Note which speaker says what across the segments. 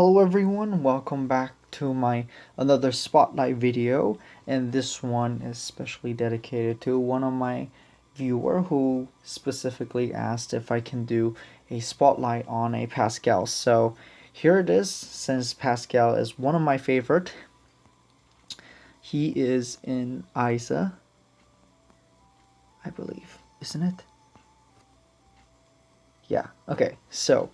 Speaker 1: Hello everyone, welcome back to my another spotlight video, and this one is specially dedicated to one of my viewer who specifically asked if I can do a spotlight on a Pascal. So here it is. Since Pascal is one of my favorite, he is in Isa, I believe, isn't it? Yeah, okay. So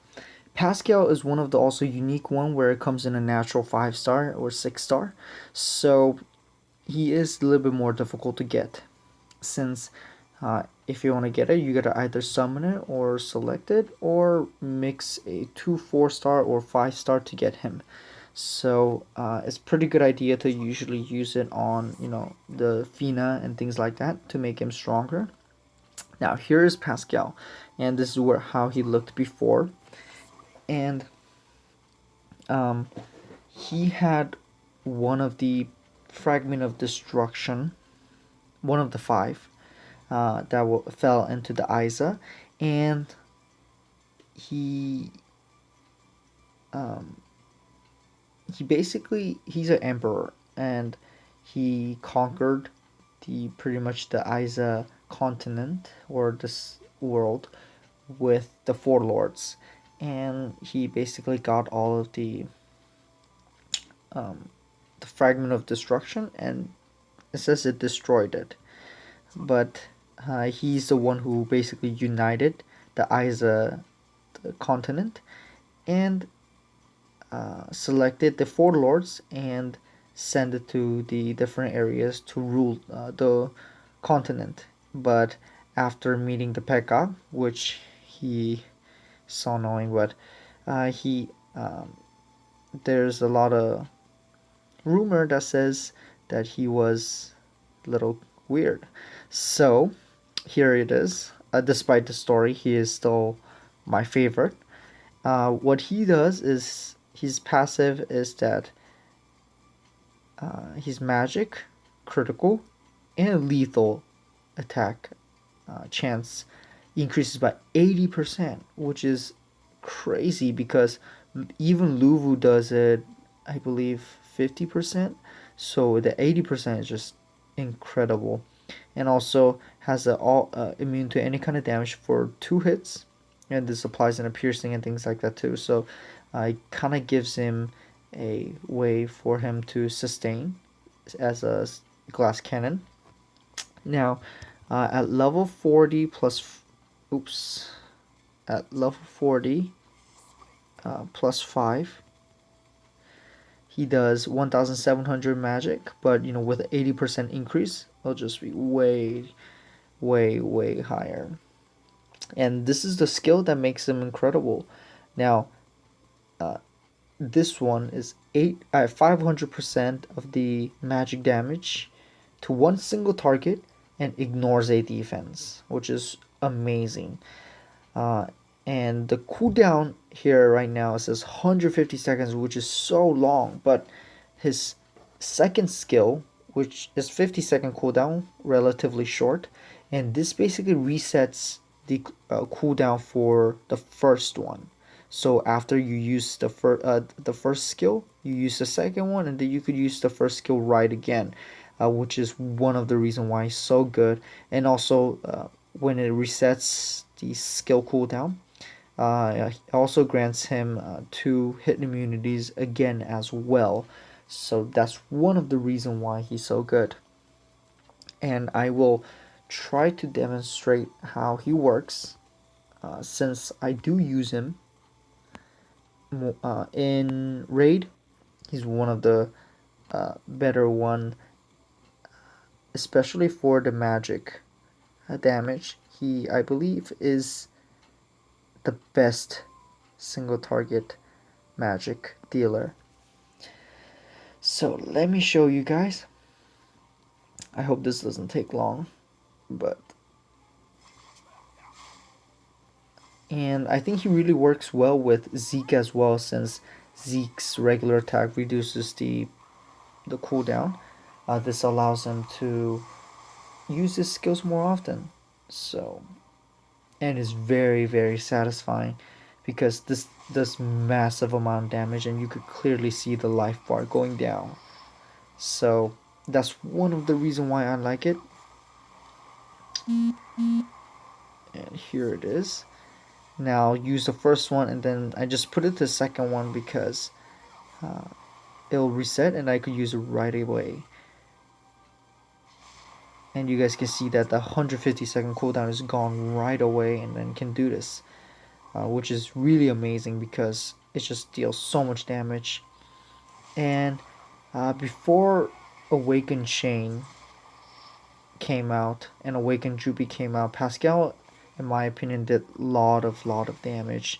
Speaker 1: Pascal is one of the also unique one where it comes in a natural 5-star or 6-star. So he is a little bit more difficult to get, since if you want to get it, you gotta either summon it or select it or mix a 2 4-star or 5-star to get him. So it's pretty good idea to usually use it on the Fina and things like that to make him stronger. Now here is Pascal, and this is how he looked before, and um, he had one of the fragment of destruction, one of the 5 that fell into the Isa, and he um, he's an emperor, and he conquered the pretty much the Isa continent or this world with the 4 lords, and he basically got all of um, the fragment of destruction, and it says it destroyed it, but he's the one who basically united the Isa the continent, and selected the 4 lords and sent it to the different areas to rule the continent. But after meeting the Pekka, which he saw knowing, but he there's a lot of rumor that says that he was a little weird. So here it is. Despite the story, he is still my favorite. What he does is his passive is that his magic, critical, and lethal attack chance increases by 80%, which is crazy because even Luvu does it, I believe, 50%. So the 80% is just incredible. And also has a all immune to any kind of damage for 2 hits, and this applies in a piercing and things like that too. So it kind of gives him a way for him to sustain as a glass cannon. Now, at level 40 plus, oops, at level 40 plus 5, he does 1,700 magic, but with an 80% increase, it'll just be way, way, way higher. And this is the skill that makes him incredible. Now, uh, this one is 500% of the magic damage to one single target and ignores a defense, which is amazing. Uh, and the cooldown here right now says 150 seconds, which is so long. But his second skill, which is 50-second cooldown, relatively short, and this basically resets the cooldown for the first one. So after you use the first skill, you use the second one, and then you could use the first skill right again, which is one of the reason why it's so good. And also, when it resets the skill cooldown, it also grants him 2 hit immunities again as well. So that's one of the reason why he's so good. And I will try to demonstrate how he works, since I do use him in raid. He's one of the better one, especially for the magic damage. He, I believe, is the best single target magic dealer. So let me show you guys. I hope this doesn't take long, but and I think he really works well with Zeke as well, since Zeke's regular attack reduces the cooldown. This allows him to use his skills more often. So, and is very, very satisfying because this does massive amount of damage, and you could clearly see the life bar going down. So that's one of the reason why I like it. And here it is. Now use the first one, and then I just put it to the second one because it'll reset and I could use it right away. And you guys can see that the 150-second cooldown is gone right away, and then can do this, which is really amazing because it just deals so much damage. And before Awakened Chain came out and Awakened Droopy came out, Pascal, in my opinion, did lot of damage.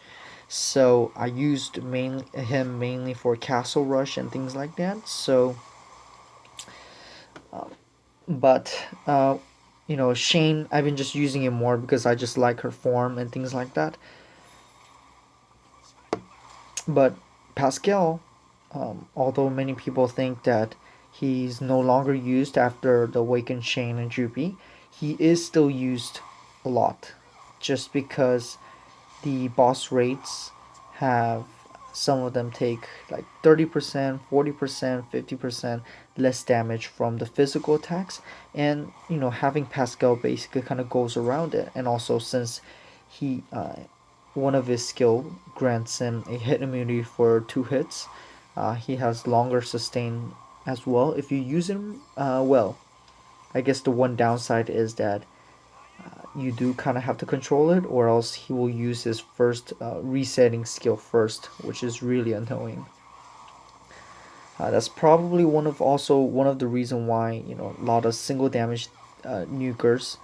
Speaker 1: So I used him mainly for Castle Rush and things like that. So, but Shane, I've been just using him more because I just like her form and things like that. But Pascal, although many people think that he's no longer used after the Awakened Shane and Droopy, he is still used a lot. Just because the boss rates have, some of them take like 30%, 40%, 50% less damage from the physical attacks. And having Pascal basically kind of goes around it. And also, since he one of his skill grants him a hit immunity for 2 hits, he has longer sustain as well if you use him well. I guess the one downside is that you do kind of have to control it, or else he will use his first resetting skill first, which is really annoying. That's probably one of the reason why a lot of single damage nukers,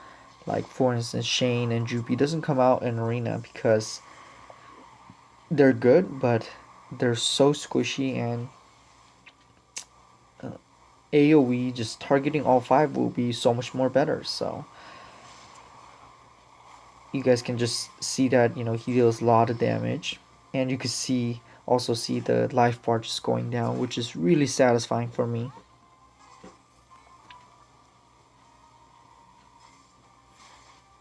Speaker 1: like for instance Shane and Droopy, doesn't come out in arena because they're good, but they're so squishy, and AoE just targeting all 5 will be so much more better. So you guys can just see that he deals a lot of damage, and you can also see the life bar just going down, which is really satisfying for me.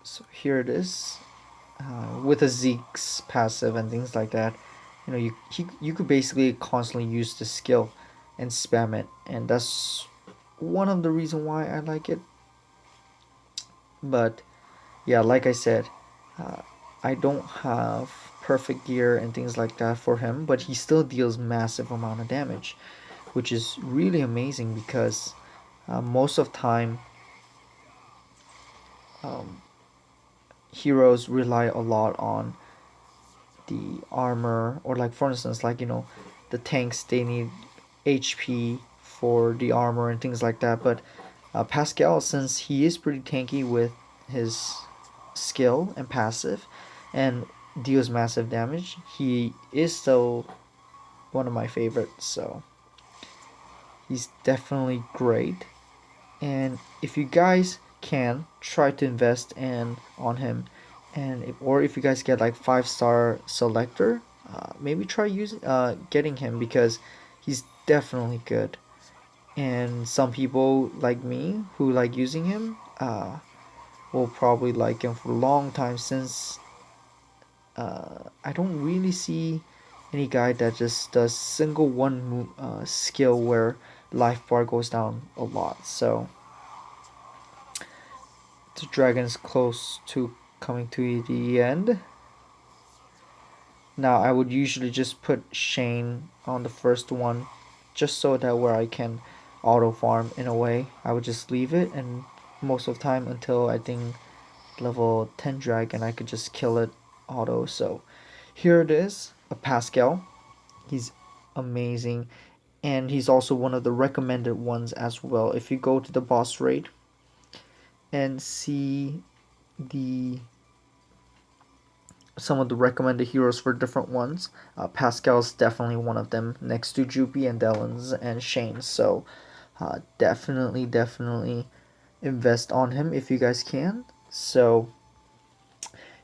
Speaker 1: So here it is, with a Zeke's passive and things like that. You could basically constantly use the skill and spam it, and that's one of the reason why I like it. But yeah, like I said, uh, I don't have perfect gear and things like that for him, but he still deals massive amount of damage, which is really amazing because most of time um, heroes rely a lot on the armor, or like for instance, like the tanks, they need HP for the armor and things like that. But Pascal, since he is pretty tanky with his skill and passive and deals massive damage, he is still one of my favorites. So he's definitely great. And if you guys can, try to invest on him, or if you guys get like 5-star selector, maybe try using getting him, because he's definitely good. And some people like me who like using him will probably like him for a long time, since I don't really see any guy that just does single one skill where life bar goes down a lot. So the dragon is close to coming to the end. Now I would usually just put Shane on the first one, just so that where I can auto farm in a way. I would just leave it, and most of the time until I think level 10 dragon I could just kill it auto. So here it is, a Pascal. He's amazing, and he's also one of the recommended ones as well. If you go to the boss raid and see the some of the recommended heroes for different ones, Pascal's definitely one of them, next to Droopy and Delens and Shane. So definitely invest on him if you guys can. So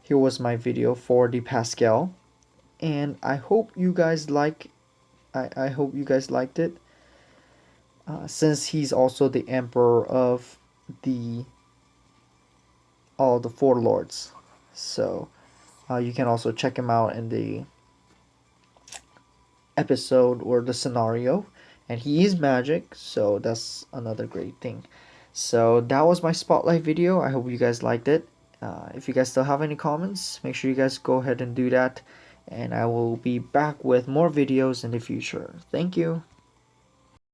Speaker 1: here was my video for the Pascal, and I hope you guys I hope you guys liked it, since he's also the emperor of the all the 4 lords. So You can also check him out in the episode or the scenario, and he is magic, so that's another great thing. So that was my spotlight video. I hope you guys liked it. If you guys still have any comments, make sure you guys go ahead and do that, and I will be back with more videos in the future. Thank you.